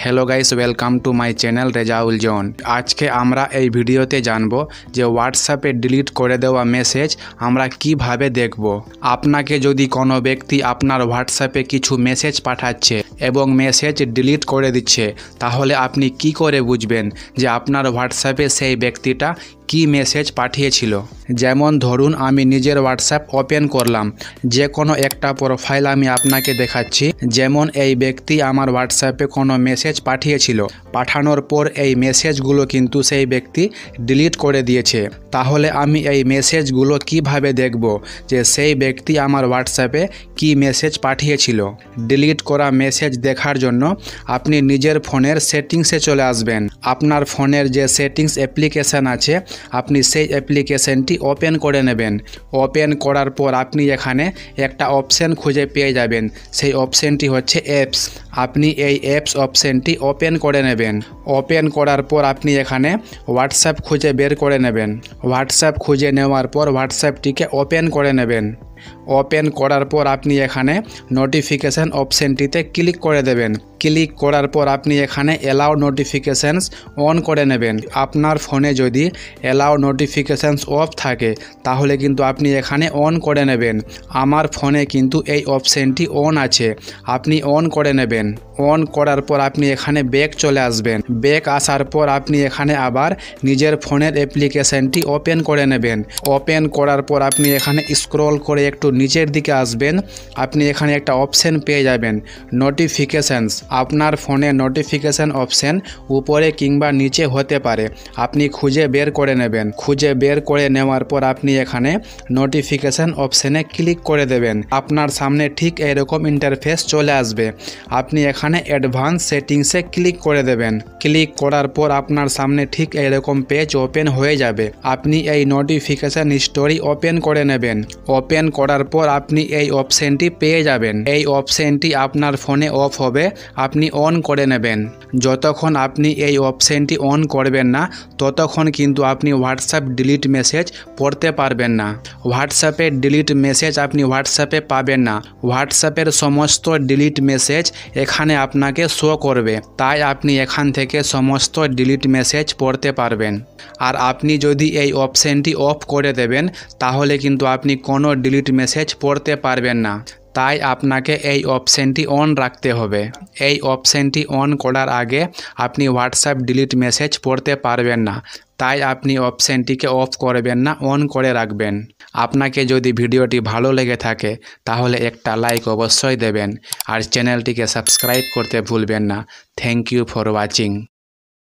Hello guys, welcome to my channel Rezaul John. আজকে আমরা এই ভিডিওতে জানব যে হোয়াটসঅ্যাপে ডিলিট করে দেওয়া মেসেজ আমরা কিভাবে দেখব। আপনাকে যদি কোনো ব্যক্তি আপনার হোয়াটসঅ্যাপে কিছু মেসেজ পাঠাচ্ছে এবং মেসেজ ডিলিট করে দিচ্ছে, তাহলে আপনি কি করে বুঝবেন যে আপনার হোয়াটসঅ্যাপে সেই ব্যক্তিটা কি মেসেজ পাঠিয়েছিল। যেমন ধরুন, আমি নিজের হোয়াটসঅ্যাপ ওপেন করলাম, যে কোনো একটা প্রোফাইল আমি আপনাকে দেখাচ্ছি। যেমন এই ব্যক্তি আমার হোয়াটসঅ্যাপে কোনো মেসেজ পাঠিয়েছিল, পাঠানোর পর এই মেসেজগুলো কিন্তু সেই ব্যক্তি ডিলিট করে দিয়েছে। তাহলে আমি এই মেসেজগুলো কিভাবে দেখব যে সেই ব্যক্তি আমার হোয়াটসঅ্যাপে কি মেসেজ পাঠিয়েছিল। ডিলিট করা মেসেজ দেখার জন্য আপনি নিজের ফোনের সেটিংসে চলে আসবেন। আপনার ফোনের যে সেটিংস অ্যাপ্লিকেশান আছে, আপনি সেই অ্যাপ্লিকেশনটি ওপেন করে নেবেন। ওপেন করার পর আপনি এখানে একটা অপশান খুঁজে পেয়ে যাবেন, সেই অপশানটি হচ্ছে অ্যাপস। আপনি এই অ্যাপস অপশানটি ওপেন করে নেবেন। ওপেন করার পর আপনি এখানে হোয়াটসঅ্যাপ খুঁজে বের করে নেবেন। হোয়াটসঅ্যাপ খুঁজে নেওয়ার পর হোয়াটসঅ্যাপটিকে ওপেন করে নেবেন। ওপেন করার পর আপনি এখানে নোটিফিকেশান অপশানটিতে ক্লিক করে দেবেন। ক্লিক করার পর আপনি এখানে অ্যালাউ নোটিফিকেশানস অন করে নেবেন। আপনার ফোনে যদি অ্যালাউ নোটিফিকেশানস অফ থাকে, তাহলে কিন্তু আপনি এখানে অন করে নেবেন। আমার ফোনে কিন্তু এই অপশানটি অন আছে, আপনি অন করে নেবেন। অন করার পর আপনি এখানে ব্যাক চলে আসবেন। ব্যাক আসার পর আপনি এখানে আবার নিজের ফোনের অ্যাপ্লিকেশানটি ওপেন করে নেবেন। ওপেন করার পর আপনি এখানে স্ক্রল করে একটু নিচের দিকে আসবেন। আপনি এখানে একটা অপশান পেয়ে যাবেন, নোটিফিকেশানস। আপনার ফোনে নোটিফিকেশান অপশান উপরে কিংবা নিচে হতে পারে, আপনি খুঁজে বের করে নেবেন। খুঁজে বের করে নেওয়ার পর আপনি এখানে নোটিফিকেশান অপশানে ক্লিক করে দেবেন। আপনার সামনে ঠিক এরকম ইন্টারফেস চলে আসবে। আপনি এখানে অ্যাডভান্স সেটিংসে ক্লিক করে দেবেন। ক্লিক করার পর আপনার সামনে ঠিক এরকম পেজ ওপেন হয়ে যাবে। আপনি এই নোটিফিকেশান স্টোরি ওপেন করে নেবেন। ওপেন করার পর আপনি এই অপশানটি পেয়ে যাবেন। এই অপশানটি আপনার ফোনে অফ হবে, আপনি অন করে নেবেন। যতক্ষণ আপনি এই অপশানটি অন করবেন না, ততক্ষণ কিন্তু আপনি হোয়াটসঅ্যাপ ডিলিট মেসেজ পড়তে পারবেন না। হোয়াটসঅ্যাপের ডিলিট মেসেজ আপনি হোয়াটসঅ্যাপে পাবেন না। হোয়াটসঅ্যাপের সমস্ত ডিলিট মেসেজ এখানে আপনাকে শো করবে, তাই আপনি এখান থেকে সমস্ত ডিলিট মেসেজ পড়তে পারবেন। আর আপনি যদি এই অপশানটি অফ করে দেবেন, তাহলে কিন্তু আপনি কোনো ডিলিট মেসেজ পড়তে পারবেন না। তাই আপনাকে এই অপশানটি অন রাখতে হবে। এই অপশানটি অন করার আগে আপনি হোয়াটসঅ্যাপ ডিলিট মেসেজ পড়তে পারবেন না, তাই আপনি অপশানটিকে অফ করবেন না, অন করে রাখবেন। আপনাকে যদি ভিডিওটি ভালো লেগে থাকে, তাহলে একটা লাইক অবশ্যই দেবেন, আর চ্যানেলটিকে সাবস্ক্রাইব করতে ভুলবেন না। Thank you for watching.